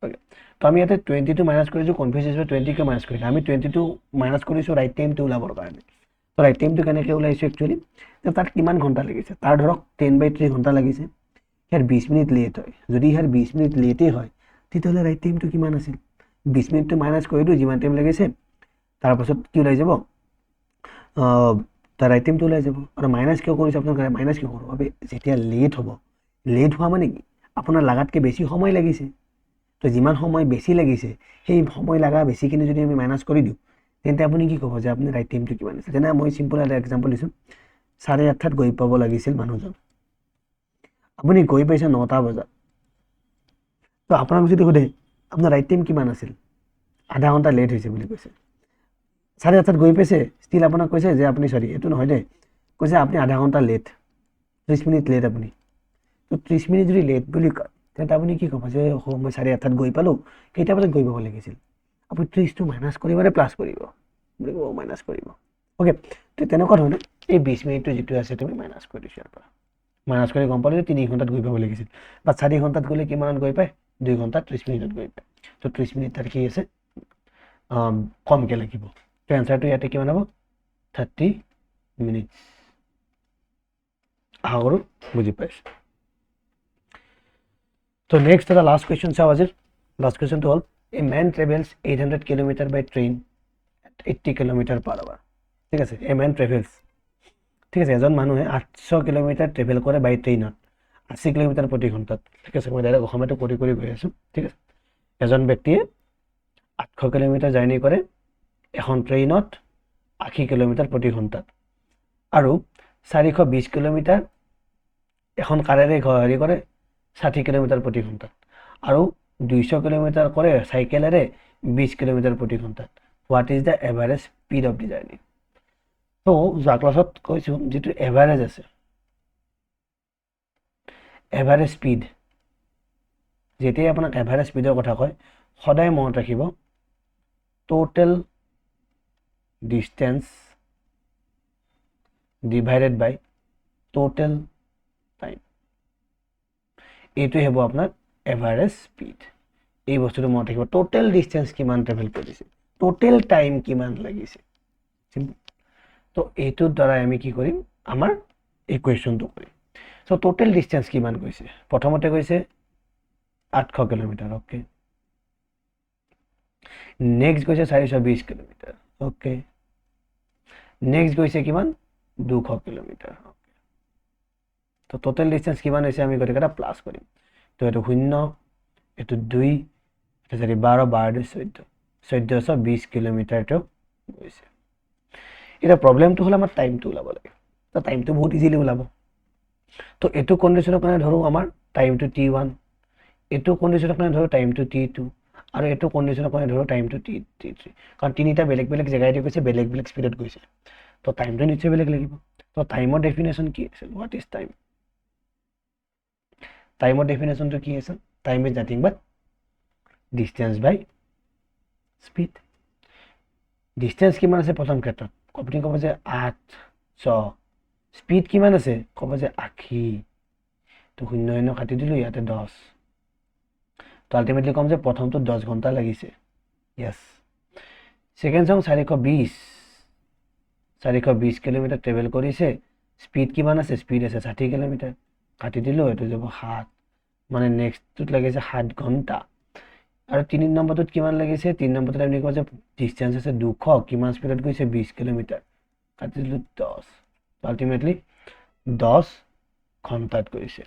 ওকে তো আমি ইয়াতে 22 মাইনাছ কৰিছোঁ কনফিউজ হিচাপে 20 কিয় মাইনাছ কৰিলে আমি 22 মাইনাছ কৰিছোঁ ৰাইট টাইমটো ওলাবৰ কাৰণে তো ৰাইট টাইমটো কেনেকৈ ওলাইছোঁ একচুৱেলি তাত কিমান ঘণ্টা লাগিছে তাৰ ধৰক 10/3 ঘণ্টা লাগিছে ইয়াৰ 20 মিনিট লেট হয় যদি ইয়াৰ 20 মিনিট লেটেই হয় তেতিয়াহ'লে ৰাইট টাইমটো কিমান আছিল 20 মিনিটটো মাইনাছ কৰি দিওঁ যিমান টাইম লাগিছে তাৰপাছত কি ওলাই যাব তাৰ ৰাইট টাইমটো ওলাই যাব আৰু মাইনাছ কিয় কৰিছোঁ আপোনালোকে মাইনাছ কিয় কৰোঁ যেতিয়া লেট হ'ব লেট হোৱা মানে কি আপোনাৰ লাগাতকৈ বেছি সময় লাগিছে তো যিমান সময় বেছি লাগিছে সেই সময় লগা বেছিখিনি যদি আমি মাইনাছ কৰি দিওঁ তেন্তে আপুনি কি ক'ব যে আপুনি ৰাইট টাইমটো কিমান আছে যেনে মই চিম্পল এটা এক্সাম্পল দিছোঁ 8:30 গৈ পাব লাগিছিল মানুহজন আপুনি গৈ পাইছে 9টা বজাত তো আপোনাক যদি সোধে আপোনাৰ ৰাইট টাইম কিমান আছিল আধা ঘণ্টা লেট হৈছে বুলি কৈছে 8:30 গৈ পাইছে ষ্টিল আপোনাক কৈছে যে আপুনি চৰি এইটো নহয় দেই কৈছে আপুনি আধা ঘণ্টা লেট 30 মিনিট লেট আপুনি তো 30 মিনিট যদি লেট বুলি কয় তেন্তে আপুনি কি ক'ব যে মই 8:30 গৈ পালোঁ কেইটা বজাত গৈ পাব লাগিছিল আপুনি 30টো মাইনাছ কৰিব নে প্লাছ কৰিব বুলি ক'ব মাইনাছ কৰিব ওকে তো তেনেকুৱা ধৰণে এই 20 মিনিটটো যিটো আছে তুমি মাইনাছ কৰি দিছোঁ ইয়াৰ পৰা মাইনাছ কৰি গম পালোঁ যে 3 ঘণ্টাত গৈ পাব লাগিছিল বা 4 ঘণ্টাত গ'লে কিমানত গৈ পায় 2 ঘণ্টা 30 মিনিটত গৈ পায় তো 30 মিনিট তাৰ কি আছে কমকৈ লাগিব তো এনচাৰটো ইয়াতে কিমান হ'ব 30 মিনিট আশা কৰোঁ বুজি পাইছোঁ তো নেক্সট এটা লাষ্ট কুৱেশ্যন চাওঁ আজিৰ লাষ্ট কুৱেশ্যনটো হ'ল এ মেন ট্ৰেভেলছ 800 কিলোমিটাৰ বাই ট্ৰেইন 80 কিলোমিটাৰ পাৰ আৱাৰ ঠিক আছে এ মেন ট্ৰেভেলছ ঠিক আছে এজন মানুহে 800 কিলোমিটাৰ ট্ৰেভেল কৰে বাই ট্ৰেইনত 80 কিলোমিটাৰ প্ৰতি ঘণ্টাত ঠিক আছে মই ডাইৰেক্ট অসমীয়াটো কৰি গৈ আছোঁ ঠিক আছে এজন ব্যক্তিয়ে 800 কিলোমিটাৰ জাৰ্ণি কৰে এখন ট্ৰেইনত 80 কিলোমিটাৰ প্ৰতি ঘণ্টাত আৰু 420 কিলোমিটাৰ এখন কাৰেৰে হেৰি কৰে 60 কিলোমিটাৰ প্ৰতি ঘণ্টাত আৰু 200 কিলোমিটাৰ কৰে চাইকেলেৰে 20 কিলোমিটাৰ প্ৰতি ঘণ্টাত what is the average speed of the journey তো যোৱা ক্লাছত কৈছোঁ যিটো এভাৰেজ আছে এভাৰেজ স্পীড যেতিয়াই আপোনাক এভাৰেজ স্পীডৰ কথা কয় সদায় মনত ৰাখিব টোটেল ডিষ্টেঞ্চ ডিভাইডেড বাই টোটেল টাইম এইটোৱে হ'ব আপোনাৰ এভাৰেজ স্পীড এই বস্তুটো মনত ৰাখিব টোটেল ডিষ্টেঞ্চ কিমান ট্ৰেভেল কৰিছে টোটেল টাইম কিমান লাগিছে তো এইটোৰ দ্বাৰাই আমি কি কৰিম আমাৰ ইকুৱেশ্যনটো কৰিম চ' টোটেল ডিষ্টেঞ্চ কিমান গৈছে প্ৰথমতে গৈছে 800 কিলোমিটাৰ অ'কে নেক্সট গৈছে 420 কিলোমিটাৰ অ'কে নেক্সট গৈছে কিমান 200 কিলোমিটাৰ অ'কে তো টোটেল ডিষ্টেঞ্চ কিমান হৈছে আমি গোটেইকেইটা প্লাছ কৰিম তো এইটো 0 এইটো 2 এটা যদি 12 1420 কিলোমিটাৰটো গৈছে এতিয়া প্ৰব্লেমটো হ'ল আমাৰ টাইমটো ওলাব লাগে তো টাইমটো বহুত ইজিলি ওলাব তো এইটো কণ্ডিশ্যনৰ কাৰণে ধৰোঁ আমাৰ টাইমটো T1 এইটো কণ্ডিশ্যনৰ কাৰণে ধৰোঁ টাইমটো T2 আৰু এইটো কণ্ডিশ্যনৰ কাৰণে ধৰোঁ টাইমটো T3 কাৰণ তিনিটা বেলেগ বেলেগ জেগাই দি গৈছে বেলেগ বেলেগ স্পীডত গৈছে তো টাইমটো নিশ্চয় বেলেগ লাগিব তো টাইমৰ ডেফিনেশ্যন কি আছিল হোৱাট ইজ টাইম টাইমৰ ডেফিনেশ্যনটো কি আছিল time is nothing but distance by speed distance কিমান আছে প্ৰথম ক্ষেত্ৰত আপুনি ক'ব যে 800 স্পীড কিমান আছে ক'ব যে 80 তো 0 কাটি দিলোঁ ইয়াতে 10 তো আল্টিমেটলি ক'ম যে প্ৰথমটো 10 ঘণ্টা লাগিছে য়েছ ছেকেণ্ড চাওঁ 420 কিলোমিটাৰ ট্ৰেভেল কৰিছে স্পীড কিমান আছে স্পীড আছে 60 কিলোমিটাৰ কাটি দিলোঁ এইটো যাব 7 মানে নেক্সটটোত লাগিছে 7 ঘণ্টা আৰু 3 নম্বৰটোত কিমান লাগিছে 3 নম্বৰটোত আপুনি ক'ব যে ডিষ্টেঞ্চ আছে 200 কিমান স্পীডত গৈছে 20 কিলোমিটাৰ কাটি দিলোঁ 10 আল্টিমেটলি 10 ঘণ্টাত গৈছে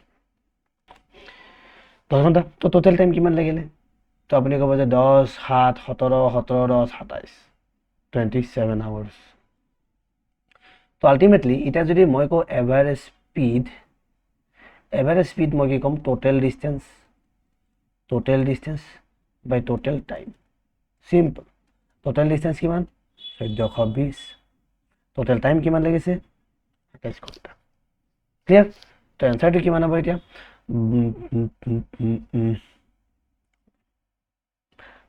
10 ঘণ্টা তো টোটেল টাইম কিমান লাগিলে তো আপুনি ক'ব যে 10 7 17 17 10 27 27 আৱাৰ্ছ তো আল্টিমেটলি এতিয়া যদি মই কওঁ এভাৰেজ স্পীড মই কি ক'ম total distance by total time simple total distance কিমান 1420 টোটেল টাইম কিমান লাগিছে 27 ঘণ্টা ক্লিয়াৰ তো এনচাৰটো কিমান হ'ব এতিয়া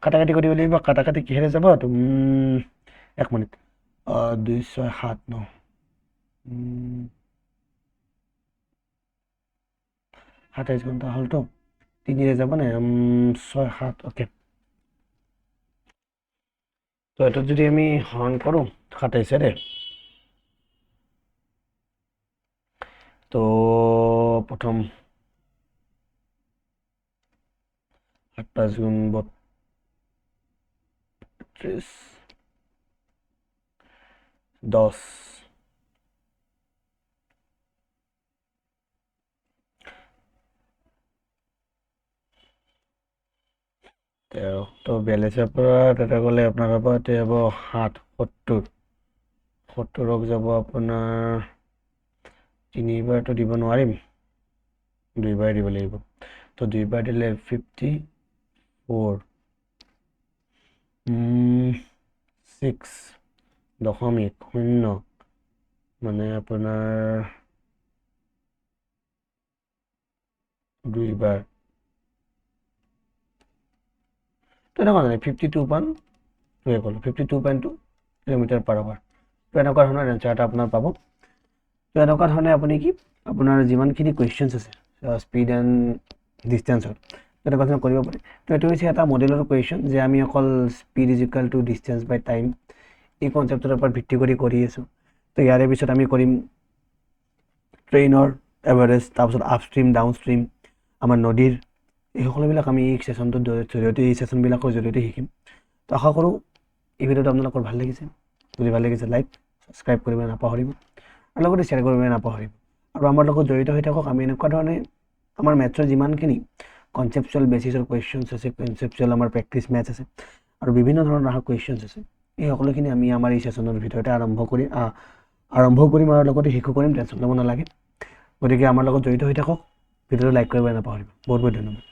কাটাকাটি কৰিব লাগিব কাটাকাটি কিহেৰে যাব তো 1 মিনিট 2 6 7 9 27 ঘণ্টা হ'লতো 3 যাব নে 6 7 ওকে তো এটা যদি আমি হৰণ কৰোঁ 27 তো প্ৰথম 7 5 গুণ 32 10 13 তো 42 পৰা এটা গ'লে আপোনাৰ হ'ব এতিয়া হ'ব 7 70 70ক যাব আপোনাৰ 3বাৰটো দিব নোৱাৰিম 2বাৰ দিব লাগিব তো 2বাৰ দিলে 54 6.0 মানে আপোনাৰ 2বাৰ তো এনেকুৱা মানে 52.2 ক'লো 52.2 কিলোমিটাৰ পাৰ আৱাৰ তো এনেকুৱা ধৰণৰ এনচাৰ এটা আপোনাৰ পাব তো এনেকুৱা ধৰণে আপুনি কি আপোনাৰ যিমানখিনি কুৱেশ্যনছ আছে স্পীড এণ্ড ডিষ্টেঞ্চত তেনেকুৱা ধৰণৰ কৰিব পাৰে তো এইটো হৈছে এটা মডেলৰ কুৱেশ্যন যে আমি অকল speed is equal to distance by time এই কনচেপ্টৰ ওপৰত ভিত্তি কৰি আছোঁ তো ইয়াৰে পিছত আমি কৰিম ট্ৰেইনৰ এভাৰেজ তাৰপিছত আপষ্ট্ৰীম ডাউনষ্ট্ৰীম আমাৰ নদীৰ এই সকলোবিলাক আমি এই ছেশ্যনটোৰ জৰিয়তে এই ছেশ্যনবিলাকৰ জৰিয়তে শিকিম তো আশা কৰোঁ এই ভিডিঅ'টো আপোনালোকৰ ভাল লাগিছে যদি ভাল লাগিছে লাইক ছাবস্ক্ৰাইব কৰিবলৈ নাপাহৰিব আৰু লগতে শ্বেয়াৰ কৰিবলৈ নাপাহৰিব আৰু আমাৰ লগত জড়িত হৈ থাকক আমি এনেকুৱা ধৰণে আমাৰ মেথছৰ যিমানখিনি কনচেপচুৱেল বেচিছৰ কুৱেশ্যনছ আছে কনচেপচুৱেল আমাৰ প্ৰেক্টিছ মেথছ আছে আৰু বিভিন্ন ধৰণৰ অহা কুৱেশ্যনছ আছে এই সকলোখিনি আমি আমাৰ এই ছেশ্যনৰ ভিতৰতে আৰম্ভ কৰিম আৰু লগতে শিশু কৰিম টেনশ্যন ল'ব নালাগে গতিকে আমাৰ লগত জড়িত হৈ থাকক ভিডিঅ'টো লাইক কৰিবলৈ নাপাহৰিব বহুত বহুত ধন্যবাদ